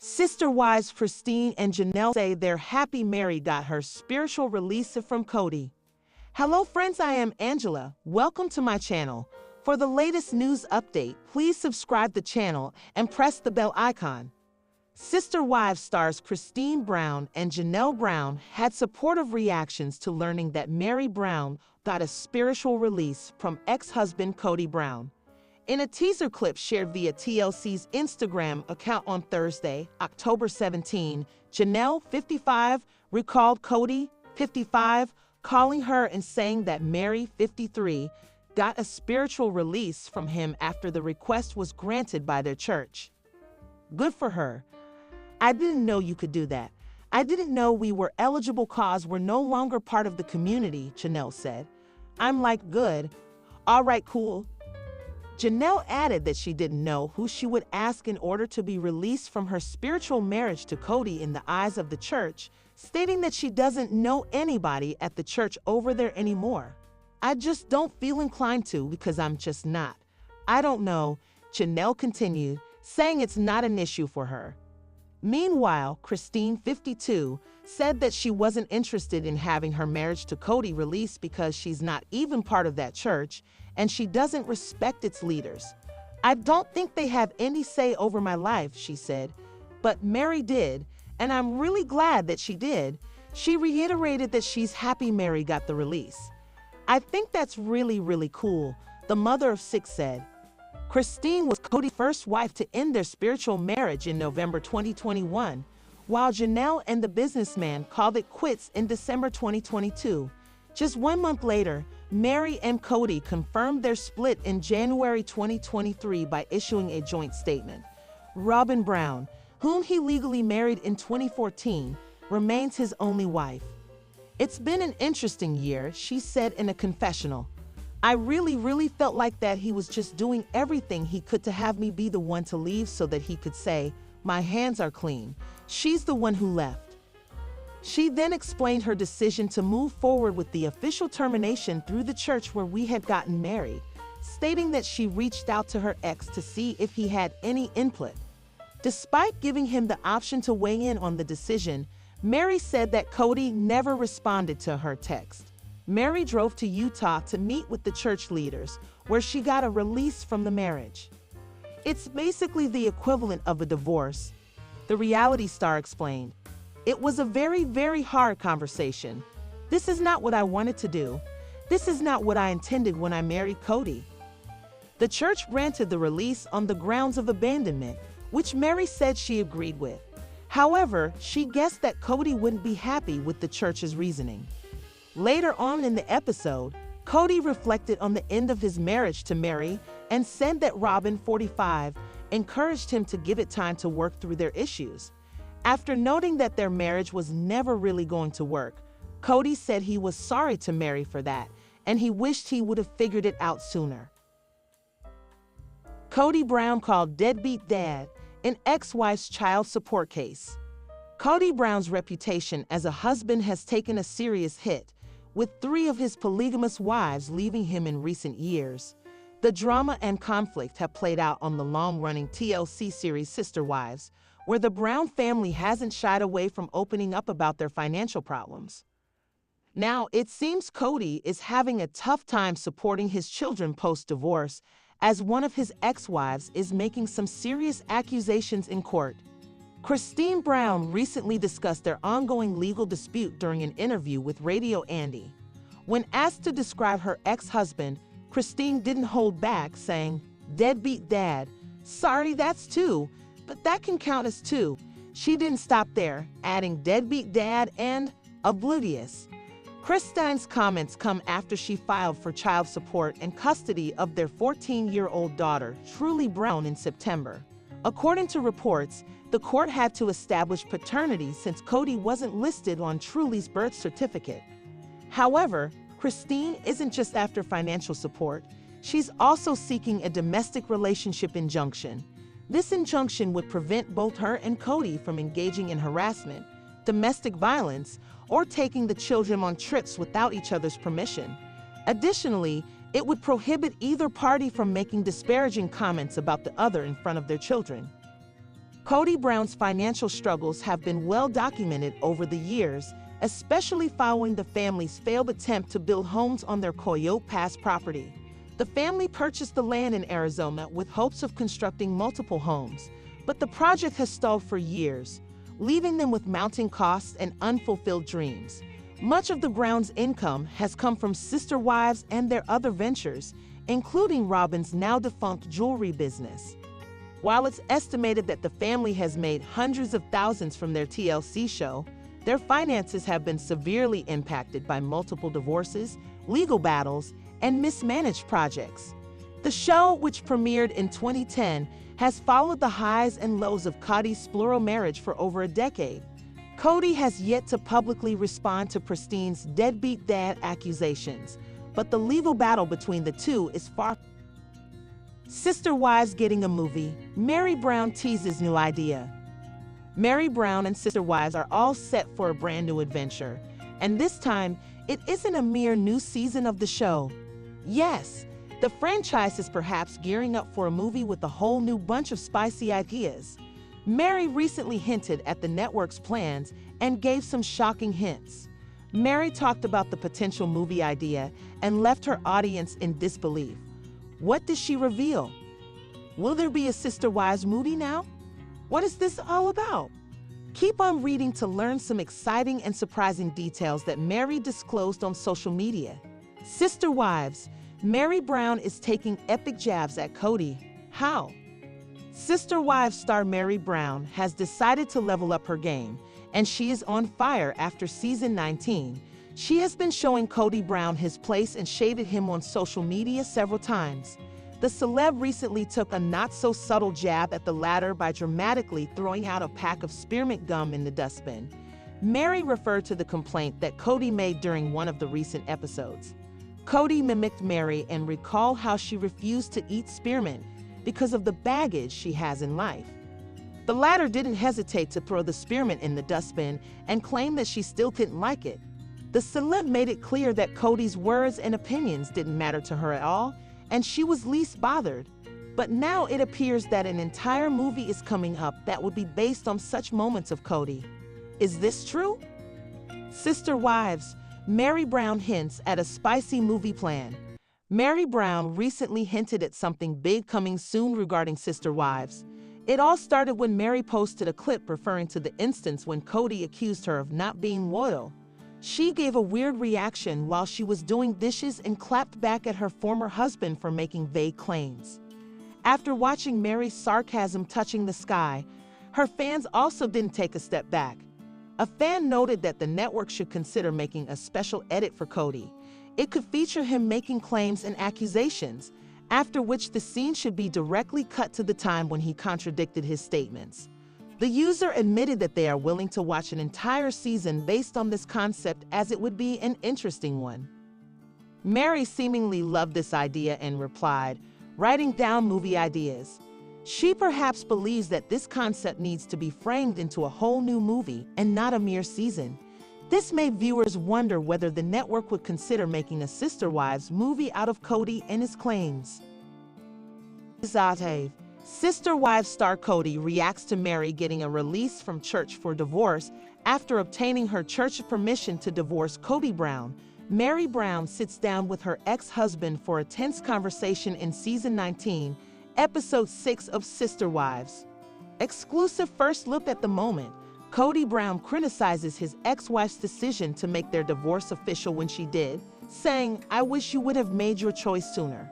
Sister wives Christine and Janelle say they're happy Meri got her spiritual release from Kody. Hello friends, I am Angela. Welcome to my channel. For the latest news update, please subscribe the channel and press the bell icon. Sister Wives stars Christine Brown and Janelle Brown had supportive reactions to learning that Meri Brown got a spiritual release from ex-husband Kody Brown. In a teaser clip shared via TLC's Instagram account on Thursday, October 17, Janelle, 55, recalled Kody, 55, calling her and saying that Meri, 53, got a spiritual release from him after the request was granted by their church. Good for her. I didn't know you could do that. I didn't know we were eligible cause we're no longer part of the community, Janelle said. I'm like, good. All right, cool. Janelle added that she didn't know who she would ask in order to be released from her spiritual marriage to Kody in the eyes of the church, stating that she doesn't know anybody at the church over there anymore. I just don't feel inclined to because I'm just not. I don't know, Janelle continued, saying it's not an issue for her. Meanwhile, Christine, 52, said that she wasn't interested in having her marriage to Kody released because she's not even part of that church and she doesn't respect its leaders. I don't think they have any say over my life, she said, but Meri did, and I'm really glad that she did. She reiterated that she's happy Meri got the release. I think that's really cool, the mother of 6 said. Christine was Kody's first wife to end their spiritual marriage in November 2021, while Janelle and the businessman called it quits in December 2022. Just 1 month later, Meri and Kody confirmed their split in January 2023 by issuing a joint statement. Robin Brown, whom he legally married in 2014, remains his only wife. It's been an interesting year, she said in a confessional. I really felt like that he was just doing everything he could to have me be the one to leave so that he could say, my hands are clean. She's the one who left. She then explained her decision to move forward with the official termination through the church where we had gotten married, stating that she reached out to her ex to see if he had any input. Despite giving him the option to weigh in on the decision, Meri said that Kody never responded to her text. Meri drove to Utah to meet with the church leaders, where she got a release from the marriage. It's basically the equivalent of a divorce, the reality star explained. It was a very hard conversation. This is not what I wanted to do. This is not what I intended when I married Kody. The church granted the release on the grounds of abandonment, which Meri said she agreed with. However, she guessed that Kody wouldn't be happy with the church's reasoning. Later on in the episode, Kody reflected on the end of his marriage to Meri and said that Robin, 45, encouraged him to give it time to work through their issues. After noting that their marriage was never really going to work, Kody said he was sorry to Meri for that, and he wished he would have figured it out sooner. Kody Brown called deadbeat dad in ex-wife's child support case. Kody Brown's reputation as a husband has taken a serious hit, with 3 of his polygamous wives leaving him in recent years. The drama and conflict have played out on the long-running TLC series Sister Wives, where the Brown family hasn't shied away from opening up about their financial problems. Now, it seems Kody is having a tough time supporting his children post-divorce, as one of his ex-wives is making some serious accusations in court. Christine Brown recently discussed their ongoing legal dispute during an interview with Radio Andy. When asked to describe her ex-husband, Christine didn't hold back, saying, "Deadbeat dad. Sorry, that's 2, but that can count as 2. She didn't stop there, adding deadbeat dad and oblivious. Christine's comments come after she filed for child support and custody of their 14-year-old daughter, Truly Brown, in September. According to reports, the court had to establish paternity since Kody wasn't listed on Truly's birth certificate. However, Christine isn't just after financial support. She's also seeking a domestic relationship injunction. This injunction would prevent both her and Kody from engaging in harassment, domestic violence, or taking the children on trips without each other's permission. Additionally, it would prohibit either party from making disparaging comments about the other in front of their children. Kody Brown's financial struggles have been well documented over the years, especially following the family's failed attempt to build homes on their Coyote Pass property. The family purchased the land in Arizona with hopes of constructing multiple homes, but the project has stalled for years, leaving them with mounting costs and unfulfilled dreams. Much of the Browns' income has come from sister wives and their other ventures, including Robin's now-defunct jewelry business. While it's estimated that the family has made hundreds of thousands from their TLC show, their finances have been severely impacted by multiple divorces, legal battles, and mismanaged projects. The show, which premiered in 2010, has followed the highs and lows of Kody's plural marriage for over a decade. Kody has yet to publicly respond to Pristine's deadbeat dad accusations, but the legal battle between the two is far. Sister wives getting a movie. Meri Brown teases new idea. Meri Brown and sister wives are all set for a brand new adventure, and this time, it isn't a mere new season of the show. Yes, the franchise is perhaps gearing up for a movie with a whole new bunch of spicy ideas. Meri recently hinted at the network's plans and gave some shocking hints. Meri talked about the potential movie idea and left her audience in disbelief. What did she reveal? Will there be a Sister Wives movie now? What is this all about? Keep on reading to learn some exciting and surprising details that Meri disclosed on social media. Sister Wives. Meri Brown is taking epic jabs at Kody. How? Sister Wives star Meri Brown has decided to level up her game, and she is on fire after season 19. She has been showing Kody Brown his place and shaded him on social media several times. The celeb recently took a not-so-subtle jab at the latter by dramatically throwing out a pack of spearmint gum in the dustbin. Meri referred to the complaint that Kody made during one of the recent episodes. Kody mimicked Meri and recalled how she refused to eat spearmint because of the baggage she has in life. The latter didn't hesitate to throw the spearmint in the dustbin and claimed that she still didn't like it. The celeb made it clear that Kody's words and opinions didn't matter to her at all, and she was least bothered. But now it appears that an entire movie is coming up that would be based on such moments of Kody. Is this true? Sister Wives. Meri Brown hints at a spicy movie plan. Meri Brown recently hinted at something big coming soon regarding Sister Wives. It all started when Meri posted a clip referring to the instance when Kody accused her of not being loyal. She gave a weird reaction while she was doing dishes and clapped back at her former husband for making vague claims. After watching Meri's sarcasm touching the sky, her fans also didn't take a step back. A fan noted that the network should consider making a special edit for Kody. It could feature him making claims and accusations, after which the scene should be directly cut to the time when he contradicted his statements. The user admitted that they are willing to watch an entire season based on this concept, as it would be an interesting one. Meri seemingly loved this idea and replied, writing down movie ideas. She perhaps believes that this concept needs to be framed into a whole new movie and not a mere season. This made viewers wonder whether the network would consider making a Sister Wives movie out of Kody and his claims. Sister Wives star Kody reacts to Meri getting a release from church for divorce after obtaining her church's permission to divorce Kody Brown. Meri Brown sits down with her ex-husband for a tense conversation in season 19, episode 6 of Sister Wives. Exclusive first look at the moment. Kody Brown criticizes his ex-wife's decision to make their divorce official when she did, saying, "I wish you would have made your choice sooner.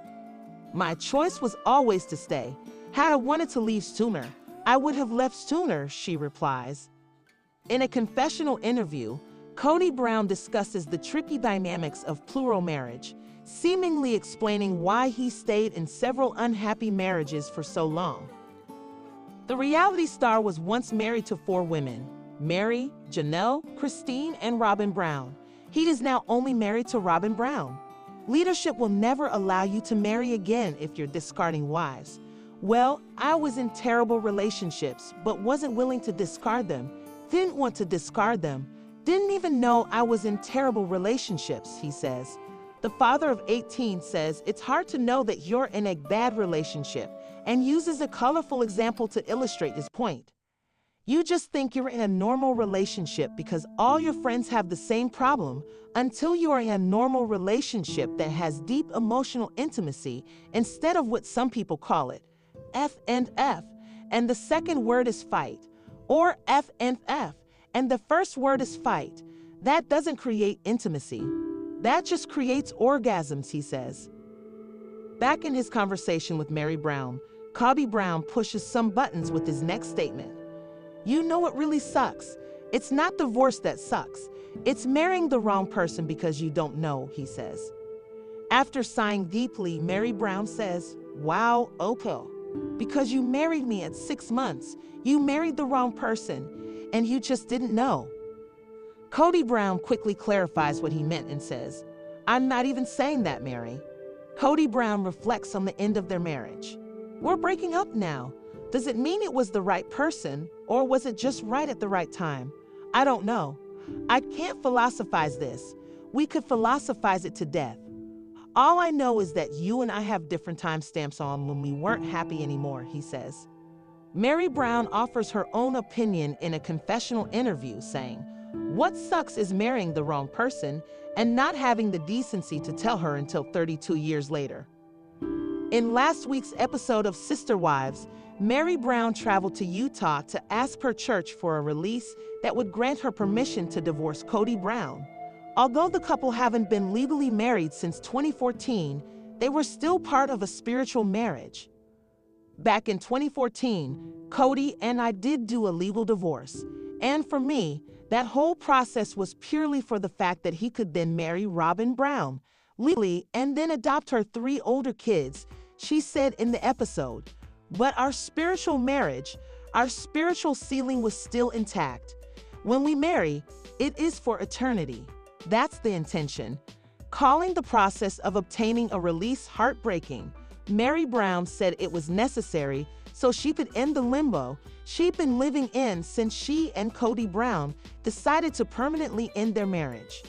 My choice was always to stay. Had I wanted to leave sooner, I would have left sooner," she replies. In a confessional interview, Kody Brown discusses the tricky dynamics of plural marriage, seemingly explaining why he stayed in several unhappy marriages for so long. The reality star was once married to 4 women: Meri, Janelle, Christine, and Robin Brown. He is now only married to Robin Brown. Leadership will never allow you to marry again if you're discarding wives. Well, I was in terrible relationships, but wasn't willing to discard them. Didn't want to discard them. Didn't even know I was in terrible relationships, he says. The father of 18 says it's hard to know that you're in a bad relationship and uses a colorful example to illustrate his point. You just think you're in a normal relationship because all your friends have the same problem until you are in a normal relationship that has deep emotional intimacy instead of what some people call it, F and F, and the second word is fight, or F and F, and the first word is fight. That doesn't create intimacy. That just creates orgasms, he says. Back in his conversation with Meri Brown, Kody Brown pushes some buttons with his next statement. You know what really sucks? It's not divorce that sucks. It's marrying the wrong person because you don't know, he says. After sighing deeply, Meri Brown says, wow, okay. Because you married me at 6 months. You married the wrong person, and you just didn't know. Kody Brown quickly clarifies what he meant and says, I'm not even saying that, Meri. Kody Brown reflects on the end of their marriage. We're breaking up now. Does it mean it was the right person, or was it just right at the right time? I don't know. I can't philosophize this. We could philosophize it to death. All I know is that you and I have different timestamps on when we weren't happy anymore, he says. Meri Brown offers her own opinion in a confessional interview, saying, what sucks is marrying the wrong person and not having the decency to tell her until 32 years later. In last week's episode of Sister Wives, Meri Brown traveled to Utah to ask her church for a release that would grant her permission to divorce Kody Brown. Although the couple haven't been legally married since 2014, they were still part of a spiritual marriage. Back in 2014, Kody and I did do a legal divorce. And for me, that whole process was purely for the fact that he could then marry Robin Brown legally and then adopt her 3 older kids, she said in the episode. But our spiritual marriage, our spiritual ceiling was still intact. When we marry, it is for eternity. That's the intention. Calling the process of obtaining a release heartbreaking, Meri Brown said it was necessary so she could end the limbo she'd been living in since she and Kody Brown decided to permanently end their marriage.